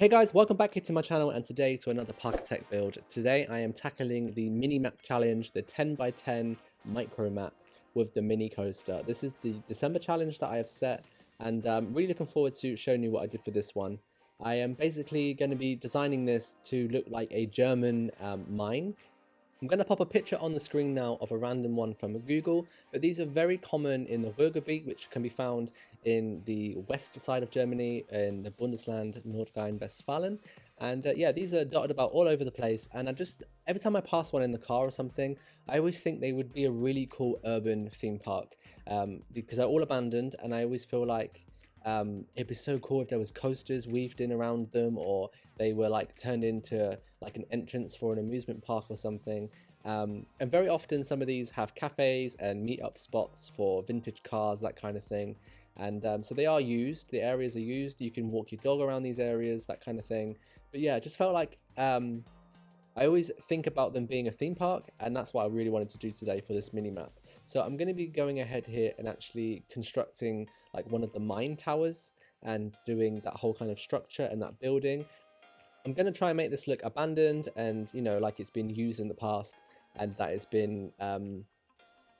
Hey guys, welcome back here to my channel and today to another Parkitect build. Today I am tackling the mini map challenge, the 10 by 10 micro map with the mini coaster. This is the December challenge that I have set and I'm really looking forward to showing you what I did for this one. I am basically going to be designing this to look like a German mine. I'm going to pop a picture on the screen now of a random one from Google, but these are very common in the Ruhrgebiet, which can be found in the west side of Germany, in the Bundesland Nordrhein-Westfalen. And yeah, these are dotted about all over the place. And every time I pass one in the car or something, I always think they would be a really cool urban theme park because they're all abandoned. And I always feel like it'd be so cool if there was coasters weaved in around them, or they were like turned into like an entrance for an amusement park or something. And very often some of these have cafes and meet-up spots for vintage cars, that kind of thing. And so they are used, the areas are used, you can walk your dog around these areas, that kind of thing. But yeah, it just felt like I always think about them being a theme park, and that's what I really wanted to do today for this mini map. So I'm going to be going ahead here and actually constructing like one of the mine towers and doing that whole kind of structure and that building. I'm going to try and make this look abandoned and, you know, like it's been used in the past and that it's been,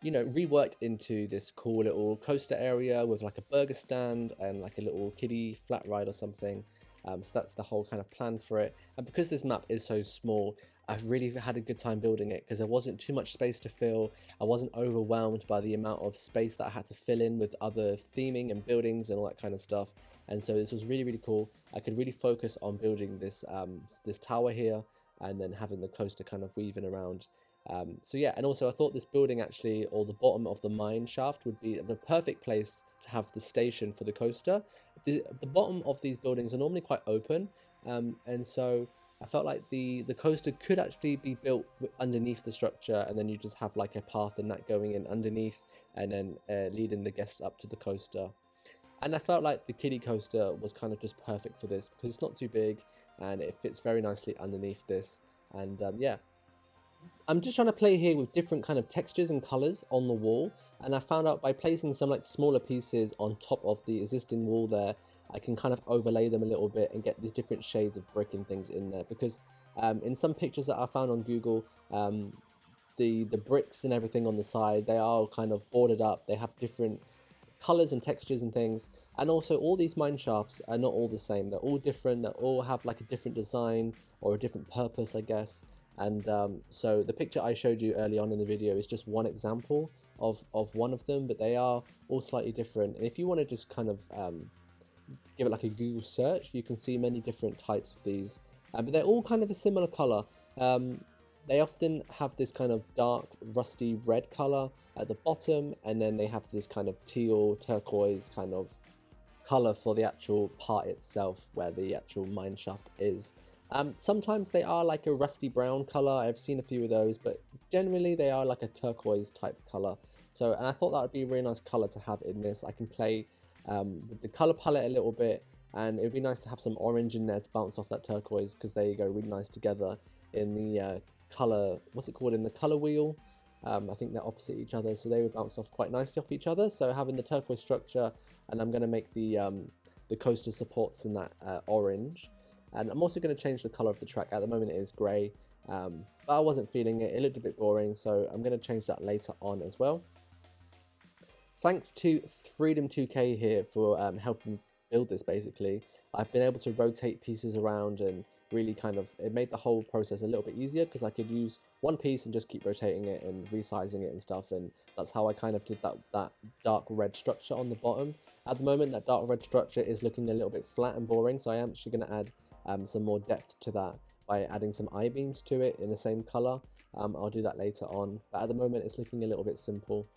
you know, reworked into this cool little coaster area with like a burger stand and like a little kiddie flat ride or something. So that's the whole kind of plan for it. And because this map is so small, I've really had a good time building it because there wasn't too much space to fill. I wasn't overwhelmed by the amount of space that I had to fill in with other theming and buildings and all that kind of stuff. And so this was really, really cool. I could really focus on building this this tower here and then having the coaster kind of weaving around. So yeah, and also I thought this building actually, or the bottom of the mine shaft, would be the perfect place to have the station for the coaster. The bottom of these buildings are normally quite open, and so I felt like the coaster could actually be built underneath the structure, and then you just have like a path and that going in underneath, and then leading the guests up to the coaster. And I felt like the kiddie coaster was kind of just perfect for this because it's not too big and it fits very nicely underneath this. And yeah, I'm just trying to play here with different kind of textures and colors on the wall, and I found out by placing some like smaller pieces on top of the existing wall there, I can kind of overlay them a little bit and get these different shades of brick and things in there, because in some pictures that I found on Google, the bricks and everything on the side, they are kind of bordered up, they have different colors and textures and things, and also all these mine shafts are not all the same, they're all different, they all have like a different design or a different purpose, I guess. And so the picture I showed you early on in the video is just one example of one of them, but they are all slightly different. And if you want to just kind of give it like a Google search, you can see many different types of these, but they're all kind of a similar color. They often have this kind of dark rusty red color at the bottom, and then they have this kind of teal turquoise kind of color for the actual part itself where the actual mine shaft is. Sometimes they are like a rusty brown color, I've seen a few of those, but generally they are like a turquoise type color. So, and I thought that would be a really nice color to have in this. I can play with the color palette a little bit, and it would be nice to have some orange in there to bounce off that turquoise, because they go really nice together in the color, what's it called, in the color wheel. I think they're opposite each other, so they would bounce off quite nicely off each other. So having the turquoise structure, and I'm going to make the coaster supports in that orange. And I'm also going to change the color of the track. At the moment it is grey, but I wasn't feeling it. It looked a bit boring, so I'm going to change that later on as well. Thanks to Freedom 2K here for helping build this basically. I've been able to rotate pieces around and really kind of, it made the whole process a little bit easier because I could use one piece and just keep rotating it and resizing it and stuff, and that's how I kind of did that dark red structure on the bottom. At the moment that dark red structure is looking a little bit flat and boring, so I am actually going to add some more depth to that by adding some I-beams to it in the same color. I'll do that later on, but at the moment it's looking a little bit simple.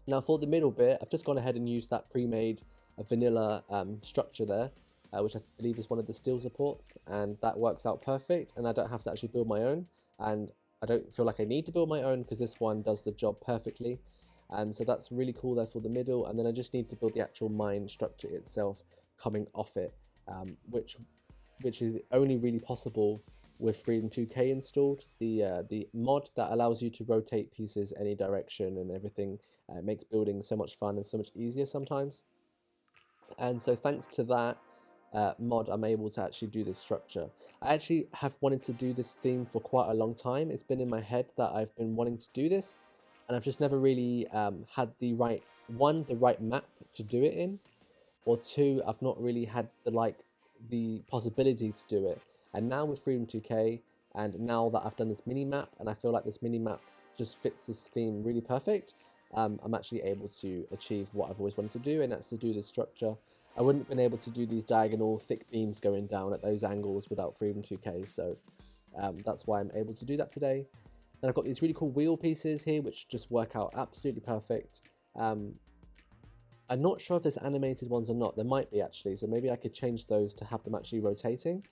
Now for the middle bit, I've just gone ahead and used that pre-made vanilla structure there, which I believe is one of the steel supports, and that works out perfect, and I don't have to actually build my own, and I don't feel like I need to build my own because this one does the job perfectly. And so that's really cool there for the middle, and then I just need to build the actual mine structure itself coming off it, which is only really possible with Freedom 2K installed. The mod that allows you to rotate pieces any direction and everything makes building so much fun and so much easier sometimes. And so thanks to that, mod, I'm able to actually do this structure. I actually have wanted to do this theme for quite a long time. It's been in my head that I've been wanting to do this, and I've just never really had the right map to do it in, or two, I've not really had the possibility to do it. And now with Freedom 2K, and now that I've done this mini map, and I feel like this mini map just fits this theme really perfect, I'm actually able to achieve what I've always wanted to do, and that's to do the structure. I wouldn't have been able to do these diagonal thick beams going down at those angles without Freedom 2K, so that's why I'm able to do that today. Then I've got these really cool wheel pieces here, which just work out absolutely perfect. I'm not sure if there's animated ones or not. There might be actually, so maybe I could change those to have them actually rotating.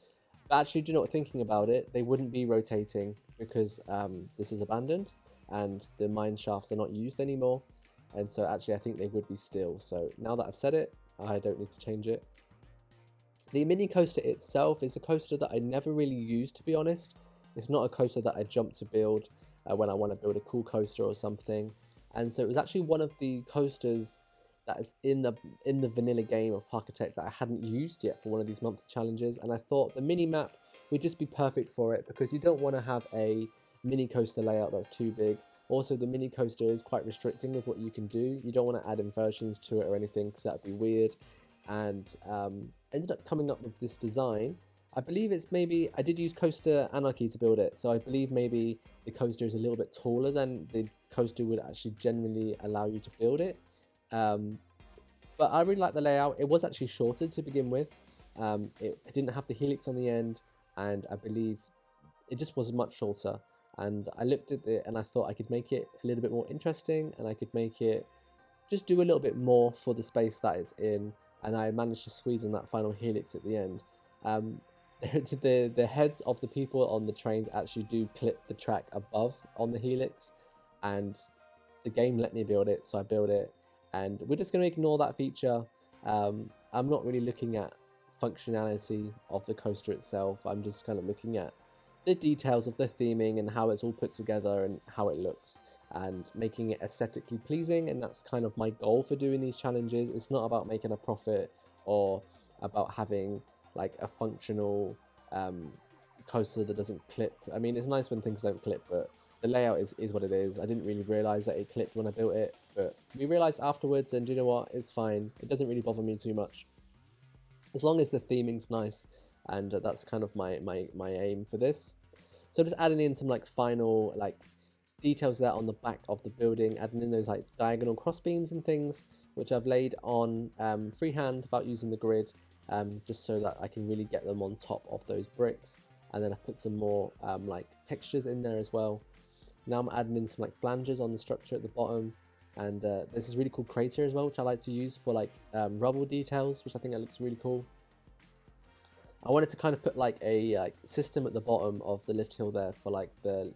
But actually, do you know what, thinking about it, they wouldn't be rotating because this is abandoned and the mine shafts are not used anymore. And so actually I think they would be still. So now that I've said it, I don't need to change it. The mini coaster itself is a coaster that I never really used, to be honest. It's not a coaster that I jump to build when I want to build a cool coaster or something. And so it was actually one of the coasters that is in the vanilla game of Parkitect that I hadn't used yet for one of these monthly challenges, and I thought the mini map would just be perfect for it because you don't want to have a mini coaster layout that's too big. Also, the mini coaster is quite restricting with what you can do. You don't want to add inversions to it or anything because that would be weird. And ended up coming up with this design. I believe it's maybe, I did use Coaster Anarchy to build it, so I believe maybe the coaster is a little bit taller than the coaster would actually generally allow you to build it. But I really like the layout. It was actually shorter to begin with. It didn't have the helix on the end, and I believe it just was much shorter. And I looked at it and I thought I could make it a little bit more interesting, and I could make it just do a little bit more for the space that it's in. And I managed to squeeze in that final helix at the end. The heads of the people on the trains actually do clip the track above on the helix, and the game let me build it, so I built it. And we're just going to ignore that feature. I'm not really looking at functionality of the coaster itself. I'm just kind of looking at the details of the theming and how it's all put together and how it looks, and making it aesthetically pleasing. And that's kind of my goal for doing these challenges. It's not about making a profit or about having like a functional coaster that doesn't clip. I mean, it's nice when things don't clip, but the layout is what it is. I didn't really realize that it clipped when I built it, but we realized afterwards, and do you know what, it's fine. It doesn't really bother me too much as long as the theming's nice, and that's kind of my aim for this. So just adding in some like final like details there on the back of the building, adding in those like diagonal cross beams and things, which I've laid on freehand without using the grid, just so that I can really get them on top of those bricks. And then I put some more like textures in there as well. Now I'm adding in some like flanges on the structure at the bottom, and there's this really cool crater as well, which I like to use for like rubble details, which I think that looks really cool. I wanted to kind of put like a system at the bottom of the lift hill there for like the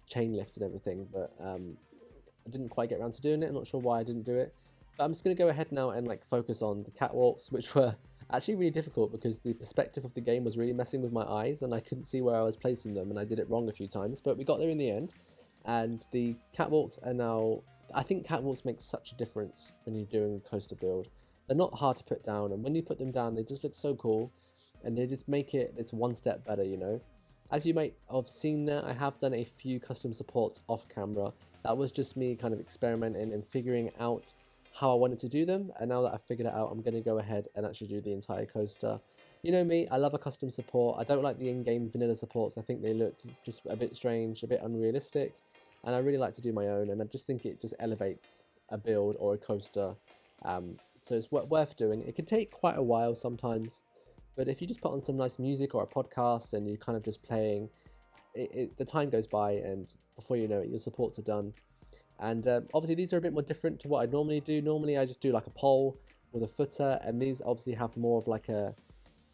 chain lift and everything, but I didn't quite get around to doing it. I'm not sure why I didn't do it, but I'm just going to go ahead now and like focus on the catwalks, which were actually really difficult because the perspective of the game was really messing with my eyes and I couldn't see where I was placing them, and I did it wrong a few times, but we got there in the end. And the catwalks are now, I think catwalks make such a difference when you're doing a coaster build. They're not hard to put down, and when you put them down they just look so cool, and they just make it, it's one step better, you know. As you might have seen there, I have done a few custom supports off camera. That was just me kind of experimenting and figuring out how I wanted to do them, and now that I've figured it out, I'm going to go ahead and actually do the entire coaster. You know me, I love a custom support. I don't like the in-game vanilla supports. I think they look just a bit strange, a bit unrealistic, and I really like to do my own, and I just think it just elevates a build or a coaster. So it's worth doing. It can take quite a while sometimes, but if you just put on some nice music or a podcast and you're kind of just playing, the time goes by, and before you know it, your supports are done. And obviously these are a bit more different to what I normally do. Normally I just do like a pole with a footer, and these obviously have more of like a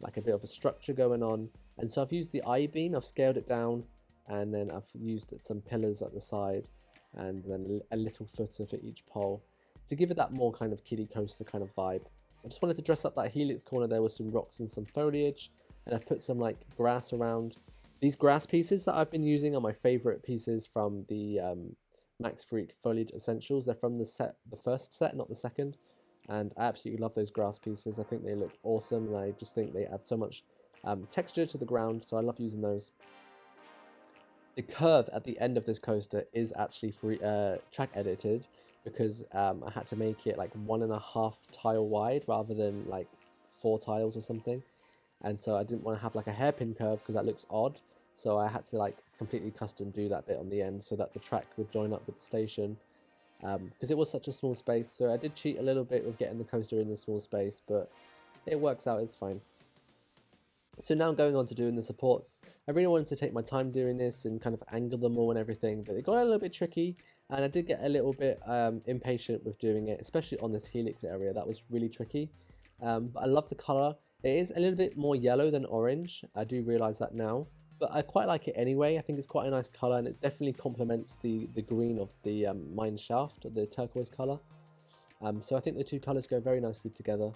bit of a structure going on. And so I've used the I-beam, I've scaled it down, and then I've used some pillars at the side, and then a little footer for each pole to give it that more kind of kiddie coaster kind of vibe. I just wanted to dress up that helix corner there with some rocks and some foliage, and I've put some like grass around. These grass pieces that I've been using are my favorite pieces from the Max Freak Foliage Essentials. They're from the first set, not the second. and I absolutely love those grass pieces. I think they look awesome, and I just think they add so much texture to the ground, so I love using those. The curve at the end of this coaster is actually track edited, because I had to make it like 1.5 tile wide rather than like 4 tiles or something, and so I didn't want to have like a hairpin curve because that looks odd. So I had to like completely custom do that bit on the end so that the track would join up with the station, because it was such a small space. So I did cheat a little bit with getting the coaster in a small space, but it works out, it's fine. So now going on to doing the supports, I really wanted to take my time doing this and kind of angle them all and everything, but it got a little bit tricky, and I did get a little bit impatient with doing it, especially on this helix area. That was really tricky, but I love the colour. It is a little bit more yellow than orange, I do realise that now, but I quite like it anyway. I think it's quite a nice colour, and it definitely complements the green of the mine shaft, the turquoise colour. So I think the two colours go very nicely together.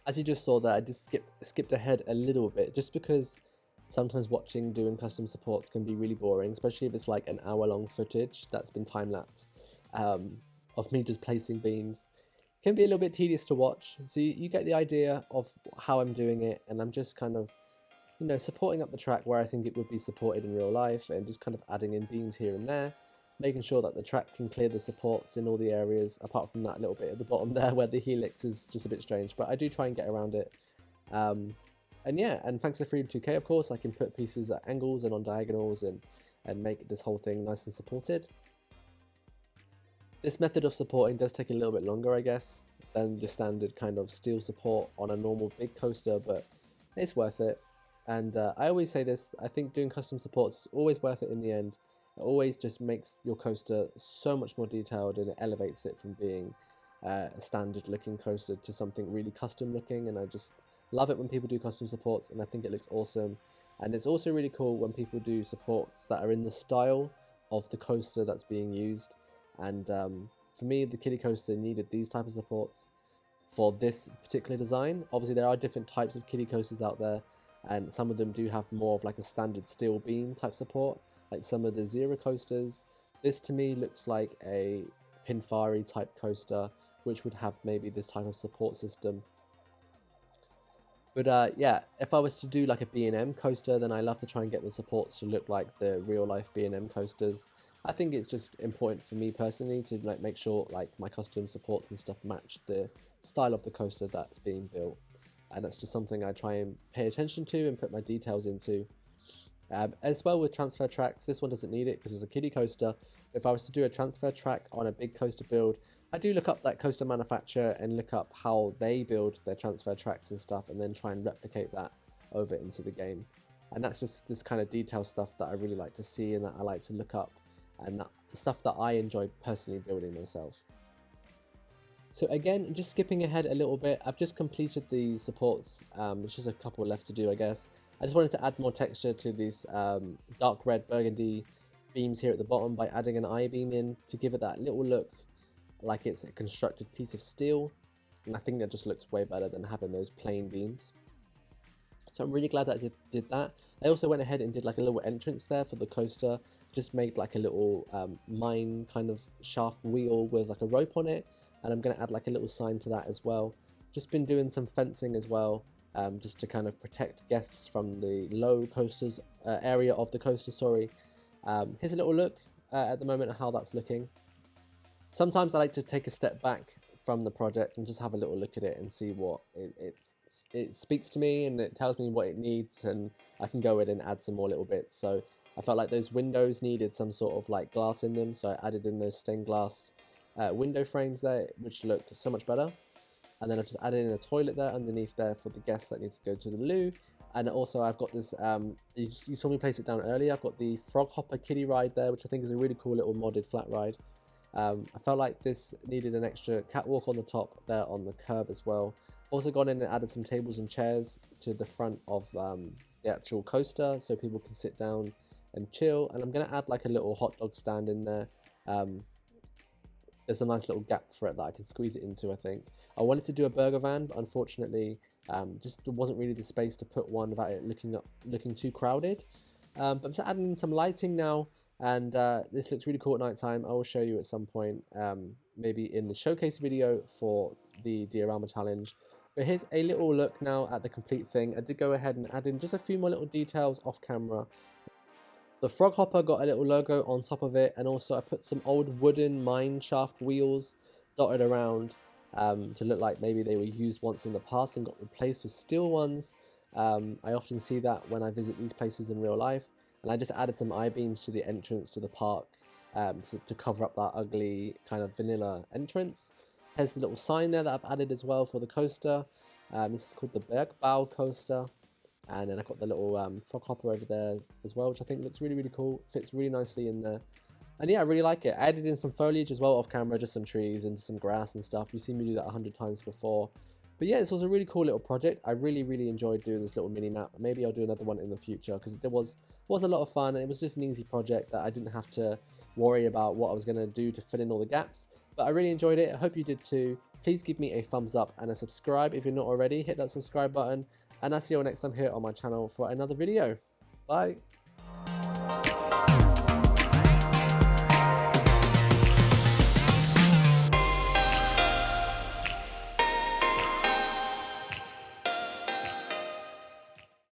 As you just saw there, I just skipped ahead a little bit, just because sometimes doing custom supports can be really boring, especially if it's like an hour-long footage that's been time-lapsed of me just placing beams. It can be a little bit tedious to watch, so you get the idea of how I'm doing it, and I'm just kind of, you know, supporting up the track where I think it would be supported in real life, and just kind of adding in beams here and there, making sure that the track can clear the supports in all the areas, apart from that little bit at the bottom there where the helix is just a bit strange, but I do try and get around it. And yeah, and thanks to Freedom 2K, of course, I can put pieces at angles and on diagonals and make this whole thing nice and supported. This method of supporting does take a little bit longer, I guess, than your standard kind of steel support on a normal big coaster, but it's worth it. And I always say this, I think doing custom supports is always worth it in the end. It always just makes your coaster so much more detailed, and it elevates it from being a standard looking coaster to something really custom looking, and I just love it when people do custom supports, and I think it looks awesome. And it's also really cool when people do supports that are in the style of the coaster that's being used. And for me, the kiddie coaster needed these type of supports for this particular design. Obviously there are different types of kiddie coasters out there, and some of them do have more of like a standard steel beam type support, like some of the Zero coasters. This to me looks like a Pinfari type coaster, which would have maybe this type of support system. But yeah, if I was to do like a B&M coaster, then I love to try and get the supports to look like the real life B&M coasters. I think it's just important for me personally to like make sure like my custom supports and stuff match the style of the coaster that's being built. And that's just something I try and pay attention to and put my details into. As well with transfer tracks, this one doesn't need it because it's a kiddie coaster. If I was to do a transfer track on a big coaster build, I do look up that coaster manufacturer and look up how they build their transfer tracks and stuff, and then try and replicate that over into the game. And that's just this kind of detail stuff that I really like to see and that I like to look up, and that stuff that I enjoy personally building myself. So again, just skipping ahead a little bit, I've just completed the supports, there's just a couple left to do, I guess. I just wanted to add more texture to these dark red burgundy beams here at the bottom by adding an I-beam in to give it that little look like it's a constructed piece of steel, and I think that just looks way better than having those plain beams. So I'm really glad that I did that. I also went ahead and did like a little entrance there for the coaster, just made like a little mine kind of shaft wheel with like a rope on it, and I'm going to add like a little sign to that as well. Just been doing some fencing as well, just to kind of protect guests from the low coasters area of the coaster, sorry. Here's a little look at the moment at how that's looking. Sometimes I like to take a step back from the project and just have a little look at it and see what it speaks to me, and it tells me what it needs, and I can go in and add some more little bits. So I felt like those windows needed some sort of like glass in them, so I added in those stained glass window frames there, which look so much better. And then I've just added in a toilet there underneath there for the guests that need to go to the loo. And also I've got this, you saw me place it down earlier, I've got the Frog Hopper kiddie ride there, which I think is a really cool little modded flat ride. I felt like this needed an extra catwalk on the top there on the curb as well. Also gone in and added some tables and chairs to the front of the actual coaster so people can sit down and chill. And I'm going to add like a little hot dog stand in there. There's a nice little gap for it that I can squeeze it into, I think. I wanted to do a burger van, but unfortunately just there wasn't really the space to put one without it looking too crowded. But I'm just adding in some lighting now. And this looks really cool at night time. I will show you at some point, maybe in the showcase video for the diorama challenge. But here's a little look now at the complete thing. I did go ahead and add in just a few more little details off camera. The frog hopper got a little logo on top of it, and also I put some old wooden mine shaft wheels dotted around to look like maybe they were used once in the past and got replaced with steel ones. I often see that when I visit these places in real life, and I just added some I-beams to the entrance to the park to cover up that ugly kind of vanilla entrance. Here's the little sign there that I've added as well for the coaster. This is called the Bergbau coaster. And then I've got the little frog hopper over there as well, which I think looks really, really cool. Fits really nicely in there. And yeah, I really like it. I added in some foliage as well off camera, just some trees and some grass and stuff. You've seen me do that 100 times before. But yeah, this was a really cool little project. I really, really enjoyed doing this little mini map. Maybe I'll do another one in the future because it was a lot of fun, and it was just an easy project that I didn't have to worry about what I was going to do to fill in all the gaps. But I really enjoyed it. I hope you did too. Please give me a thumbs up and a subscribe if you're not already. Hit that subscribe button. And I'll see you all next time here on my channel for another video. Bye.